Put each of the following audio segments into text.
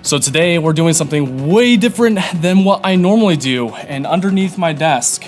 So today we're doing something way different than what I normally do, and underneath my desk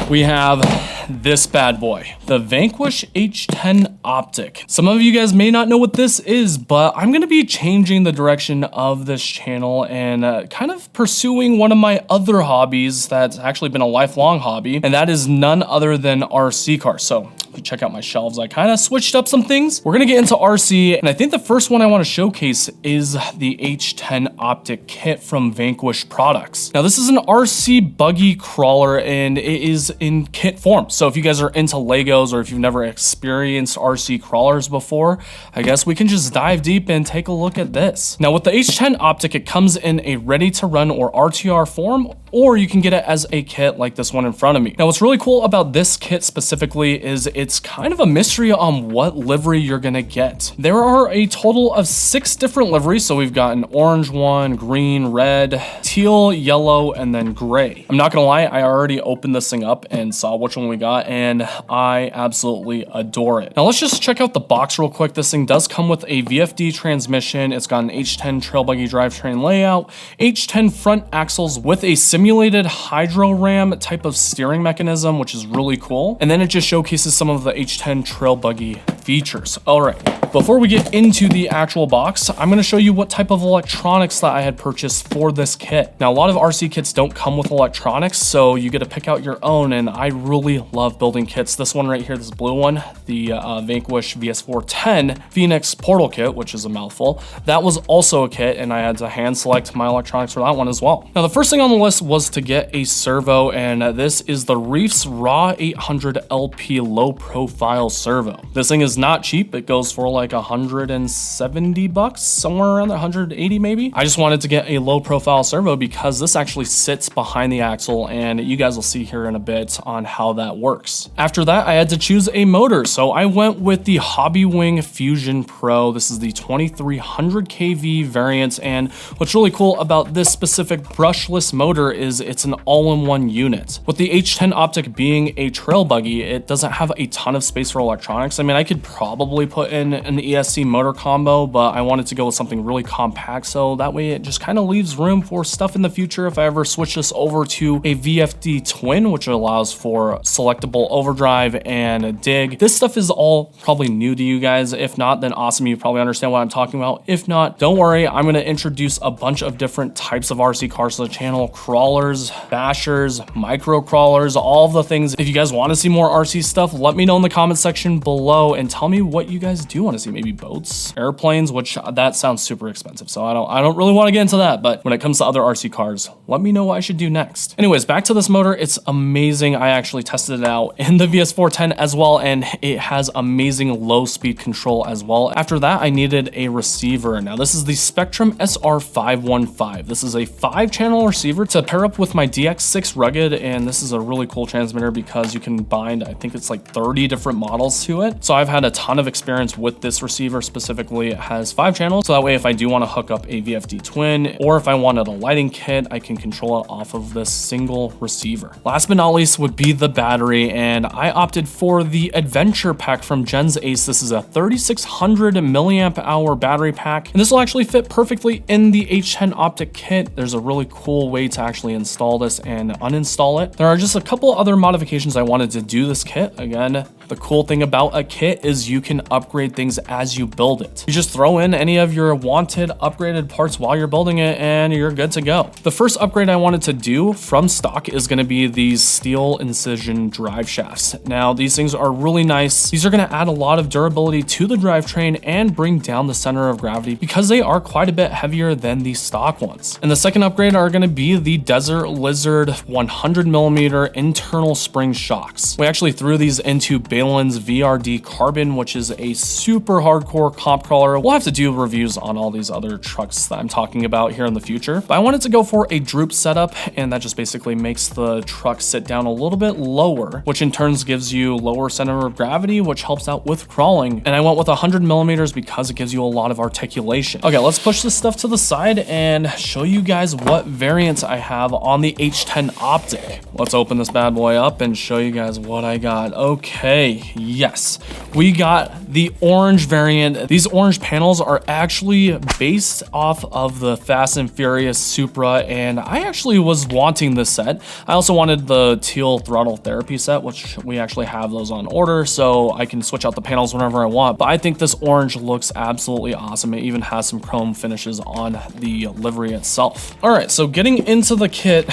we have this bad boy, the Vanquish H10 Optic. Some of you guys may not know what this is, but I'm gonna be changing the direction of this channel and kind of pursuing one of my other hobbies that's actually been a lifelong hobby, and that is none other than RC cars. So if you check out my shelves, I kind of switched up some things. We're gonna get into RC, and I think the first one I wanna showcase is the H10 Optic kit from Vanquish products. Now this is an RC buggy crawler, and it is in kit form. So if you guys are into Legos or if you've never experienced RC crawlers before, I guess we can just dive deep and take a look at this. Now with the H10 Optic, it comes in a ready to run or RTR form, or you can get it as a kit like this one in front of me. Now what's really cool about this kit specifically is it's kind of a mystery on what livery you're gonna get. There are a total of 6 different liveries. So we've got an orange one, green, red, teal, yellow, and then gray. I'm not gonna lie, I already opened this thing up and saw which one we got, and I absolutely adore it. Now let's just check out the box real quick. This thing does come with a VFD transmission. It's got an H10 trail buggy drivetrain layout, H10 front axles with a simulated hydro ram type of steering mechanism, which is really cool. And then it just showcases some of the H10 trail buggy features. All right, before we get into the actual box, I'm gonna show you what type of electronics that I had purchased for this kit. Now, a lot of RC kits don't come with electronics, so you get to pick out your own, and I really love building kits. This one right here, this blue one, the Vanquish VS410 Phoenix Portal Kit, which is a mouthful, that was also a kit, and I had to hand select my electronics for that one as well. Now, the first thing on the list was to get a servo, and this is the Reef's Raw 800 LP low profile servo. This thing is not cheap. It goes for like 170 bucks, somewhere around 180 maybe. I just wanted to get a low profile servo because this actually sits behind the axle, and you guys will see here in a bit on how that works. After that, I had to choose a motor, so I went with the Hobbywing Fusion Pro. This is the 2300 kV variant, and what's really cool about this specific brushless motor is it's an all-in-one unit. With the H10 Optic being a trail buggy, it doesn't have a ton of space for electronics. I mean, I could probably put in an ESC motor combo, but I wanted to go with something really compact, so that way it just kind of leaves room for stuff in the future if I ever switch this over to a VFD twin, which allows for selectable overdrive and dig. This stuff is all probably new to you guys. If not, then awesome, you probably understand what I'm talking about. If not, don't worry, I'm gonna introduce a bunch of different types of RC cars to the channel: crawlers, bashers, micro crawlers, all the things. If you guys want to see more RC stuff, let me know in the comment section below and tell me what you guys do want to see. Maybe boats, airplanes, which that sounds super expensive, so I don't really want to get into that, but when it comes to other RC cars, let me know what I should do next. Anyways, back to this motor. It's amazing. I actually tested it out in the VS410 as well, and it has amazing low speed control as well. After that, I needed a receiver. Now this is the Spectrum SR515. This is a 5-channel receiver to pair up with my DX6 Rugged, and this is a really cool transmitter because you can bind, I think it's like 30 different models to it. So I've had a ton of experience with this receiver specifically. It has 5 channels, so that way if I do want to hook up a VFD twin, or if I wanted a lighting kit, I can control it off of this single receiver. Last but not least would be the battery, and I opted for the Adventure Pack from Gens Ace. This is a 3600 milliamp hour battery pack, and this will actually fit perfectly in the H10 Optic kit. There's a really cool way to actually install this and uninstall it. There are just a couple other modifications I wanted to do this kit. Again, the cool thing about a kit is you can upgrade things as you build it. You just throw in any of your wanted upgraded parts while you're building it and you're good to go. The first upgrade I wanted to do from stock is going to be these steel incision drive shafts. Now these things are really nice. These are going to add a lot of durability to the drivetrain and bring down the center of gravity because they are quite a bit heavier than the stock ones. And the second upgrade are going to be the Desert Lizard 100mm internal spring shocks. We actually threw these into Balin's VRD Carbon, which is a super hardcore comp crawler. We'll have to do reviews on all these other trucks that I'm talking about here in the future. But I wanted to go for a droop setup, and that just basically makes the truck sit down a little bit lower, which in turn gives you lower center of gravity, which helps out with crawling. And I went with 100mm because it gives you a lot of articulation. Okay, let's push this stuff to the side and show you guys what variants I have on the H10 Optic. Let's open this bad boy up and show you guys what I got. Okay, Okay, yes, we got the orange variant. These orange panels are actually based off of the Fast and Furious Supra, and I actually was wanting this set. I also wanted the teal throttle therapy set, which we actually have those on order, so I can switch out the panels whenever I want. But I think this orange looks absolutely awesome. It even has some chrome finishes on the livery itself. All right, so getting into the kit,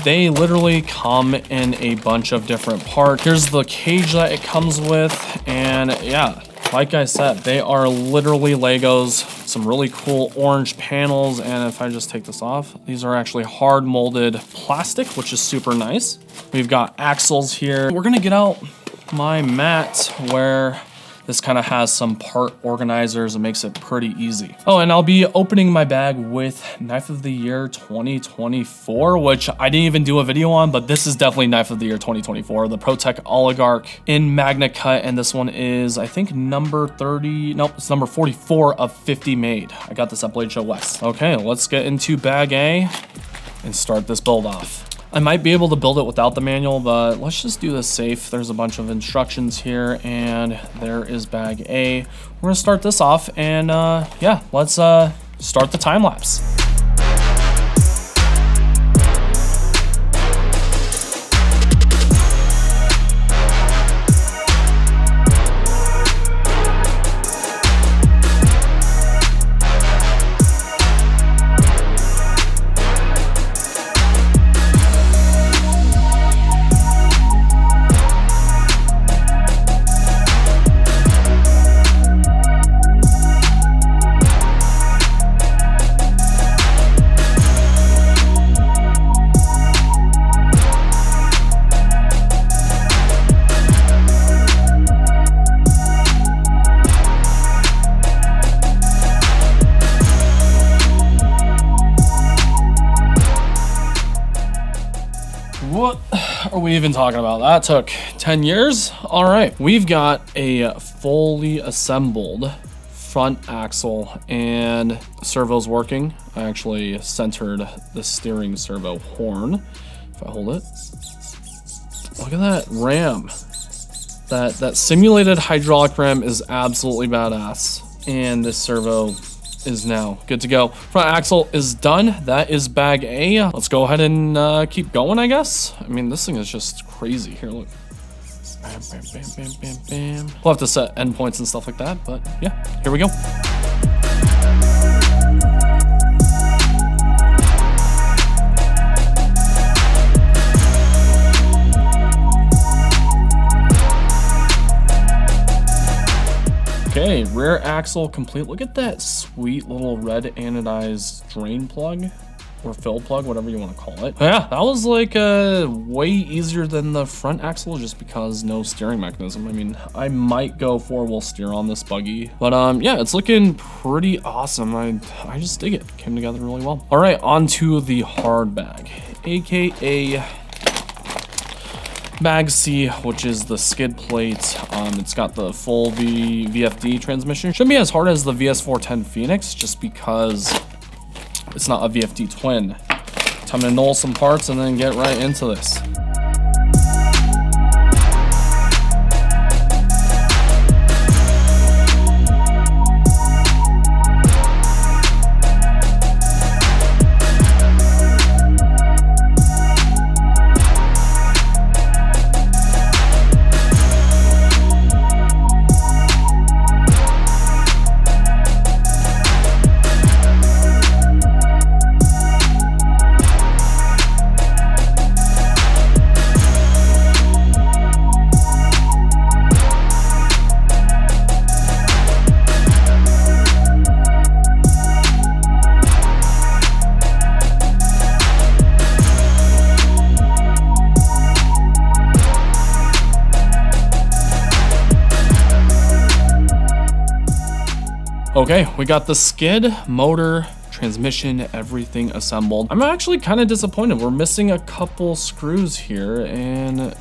they literally come in a bunch of different parts. Here's the cage that it comes with, and yeah, like I said, they are literally Legos. Some really cool orange panels, and if I just take this off, these are actually hard molded plastic, which is super nice. We've got axles here. We're gonna get out my mat where this kind of has some part organizers and makes it pretty easy. Oh, and I'll be opening my bag with Knife of the Year 2024, which I didn't even do a video on, but this is definitely Knife of the Year 2024, the ProTech Oligarch in Magna Cut, and this one is, I think, number 30, nope, it's number 44 of 50 made. I got this at Blade Show West. Okay, let's get into bag A and start this build off. I might be able to build it without the manual, but let's just do this safe. There's a bunch of instructions here, and there is bag A. We're gonna start this off, and yeah, let's start the time lapse. What are we even talking about? That took 10 years. All right, we've got a fully assembled front axle, and servo's working. I actually centered the steering servo horn. If I hold it, look at that ram. That simulated hydraulic ram is absolutely badass, and this servo is now good to go. Front axle is done. That is bag A. Let's go ahead and keep going, I guess. I mean, this thing is just crazy. Here, look. Bam, bam, bam, bam, bam, bam. We'll have to set endpoints and stuff like that, but yeah, here we go. Okay, rear axle complete. Look at that sweet little red anodized drain plug or fill plug, whatever you want to call it. Yeah, that was like way easier than the front axle just because no steering mechanism. I mean, I might go 4-wheel steer on this buggy, but yeah, it's looking pretty awesome. I just dig it. Came together really well. All right, on to the hard bag, aka bag C, which is the skid plate. It's got the full VFD transmission. Shouldn't be as hard as the VS410 Phoenix just because it's not a VFD twin. Time to null some parts and then get right into this. Okay, we got the skid, motor, transmission, everything assembled. I'm actually kind of disappointed. We're missing a couple screws here, and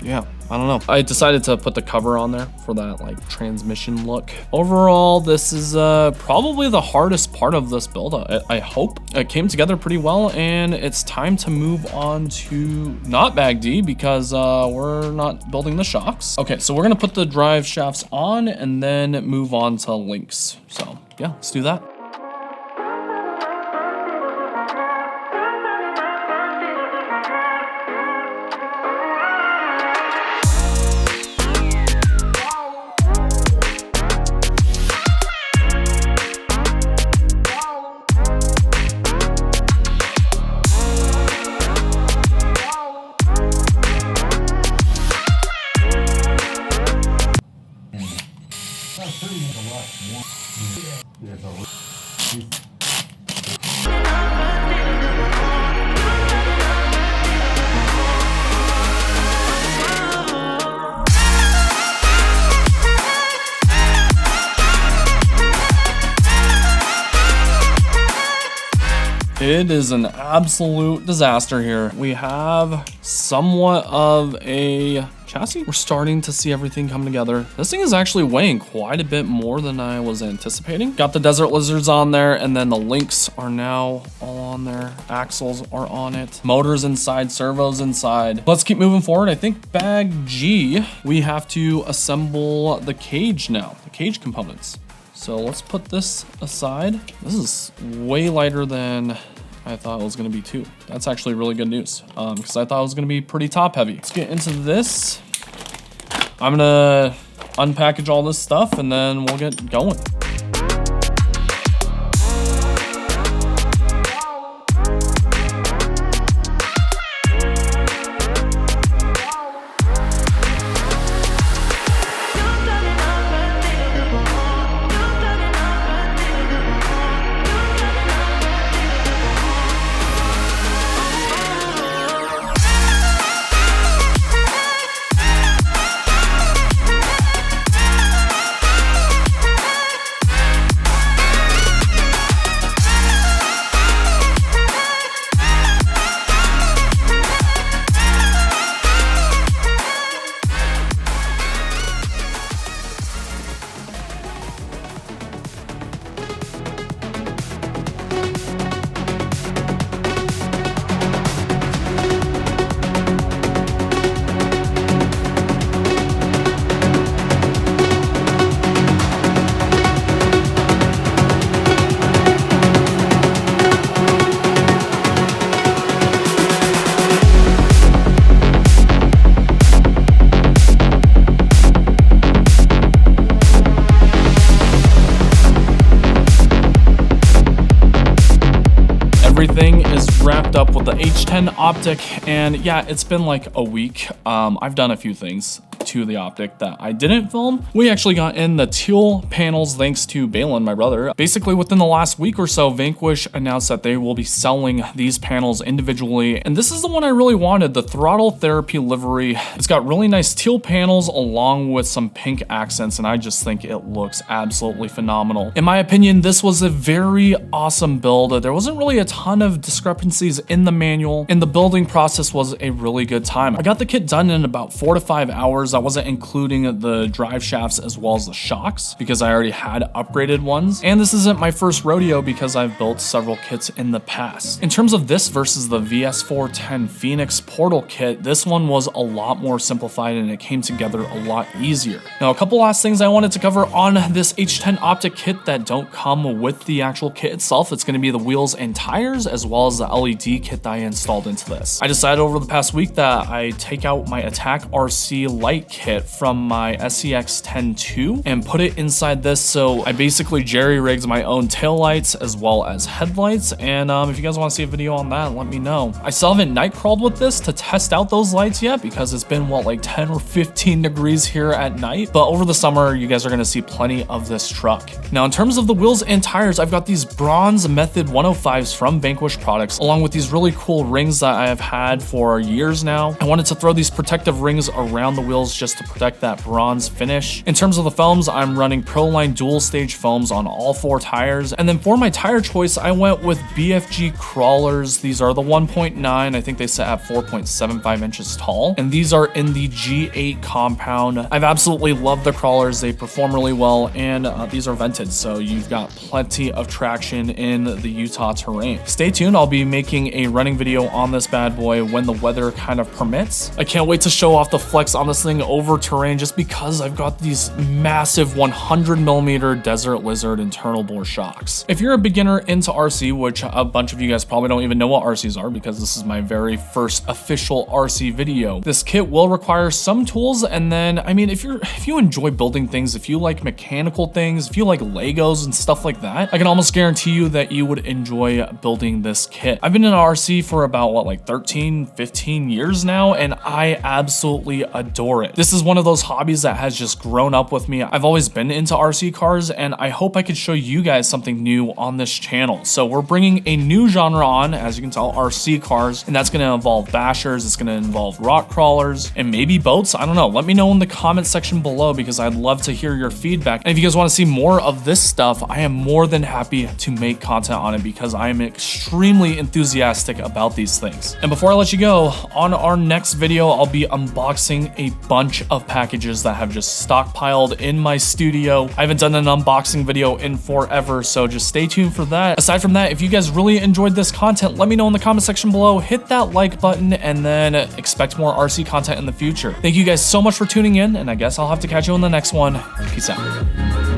Yeah, I don't know. I decided to put the cover on there for that like transmission look. Overall, this is probably the hardest part of this build. I hope it came together pretty well, and it's time to move on to not bag D because we're not building the shocks. Okay, so we're gonna put the drive shafts on and then move on to links. So yeah, let's do that. It is an absolute disaster here. We have somewhat of a chassis. We're starting to see everything come together. This thing is actually weighing quite a bit more than I was anticipating. Got the Desert Lizards on there, and then the links are now all on there. Axles are on it. Motors inside, servos inside. Let's keep moving forward. I think bag G, we have to assemble the cage now, the cage components. So let's put this aside. This is way lighter than I thought it was gonna be too. That's actually really good news because I thought it was gonna be pretty top heavy. Let's get into this. I'm gonna unpackage all this stuff and then we'll get going. Everything is wrapped up with the H10 Optic, and yeah, it's been like a week. I've done a few things to the Optic that I didn't film. We actually got in the teal panels thanks to Balin, my brother. Basically within the last week or so, Vanquish announced that they will be selling these panels individually, and this is the one I really wanted, the Throttle Therapy livery. It's got really nice teal panels along with some pink accents, and I just think it looks absolutely phenomenal. In my opinion, this was a very awesome build. There wasn't really a ton of discrepancies in the manual, and the building process was a really good time. I got the kit done in about 4 to 5 hours. I wasn't including the drive shafts as well as the shocks because I already had upgraded ones. And this isn't my first rodeo because I've built several kits in the past. In terms of this versus the VS410 Phoenix Portal kit, this one was a lot more simplified and it came together a lot easier. Now, a couple last things I wanted to cover on this H10 Optic kit that don't come with the actual kit itself. It's going to be the wheels and tires as well as the LED kit that I installed into this. I decided over the past week that I take out my Attack RC light kit from my SCX-10 II and put it inside this. So I basically jerry-rigged my own taillights as well as headlights. And if you guys want to see a video on that, let me know. I still haven't night crawled with this to test out those lights yet because it's been what, like 10 or 15 degrees here at night. But over the summer, you guys are going to see plenty of this truck. Now, in terms of the wheels and tires, I've got these bronze Method 105s from Vanquish products, along with these really cool rings that I have had for years now. I wanted to throw these protective rings around the wheels just to protect that bronze finish. In terms of the foams, I'm running Proline dual stage foams on all 4 tires. And then for my tire choice, I went with BFG crawlers. These are the 1.9. I think they set at 4.75 inches tall. And these are in the G8 compound. I've absolutely loved the crawlers. They perform really well, and these are vented, so you've got plenty of traction in the Utah terrain. Stay tuned. I'll be making a running video on this bad boy when the weather kind of permits. I can't wait to show off the flex on this thing over terrain just because I've got these massive 100mm Desert Lizard internal bore shocks. If you're a beginner into RC, which a bunch of you guys probably don't even know what RCs are because this is my very first official RC video, this kit will require some tools. And then, I mean, if you enjoy building things, if you like mechanical things, if you like Legos and stuff like that, I can almost guarantee you that you would enjoy building this kit. I've been in RC for about what, like 13, 15 years now, and I absolutely adore it. This is one of those hobbies that has just grown up with me. I've always been into RC cars, and I hope I could show you guys something new on this channel. So we're bringing a new genre on, as you can tell, RC cars, and that's going to involve bashers, it's going to involve rock crawlers, and maybe boats. I don't know. Let me know in the comment section below because I'd love to hear your feedback. And if you guys want to see more of this stuff, I am more than happy to make content on it because I am extremely enthusiastic about these things. And before I let you go, on our next video, I'll be unboxing a bunch of packages that have just stockpiled in my studio. I haven't done an unboxing video in forever, so just stay tuned for that. Aside from that, if you guys really enjoyed this content, let me know in the comment section below, hit that like button, and then expect more RC content in the future. Thank you guys so much for tuning in, and I guess I'll have to catch you on the next one. Peace out.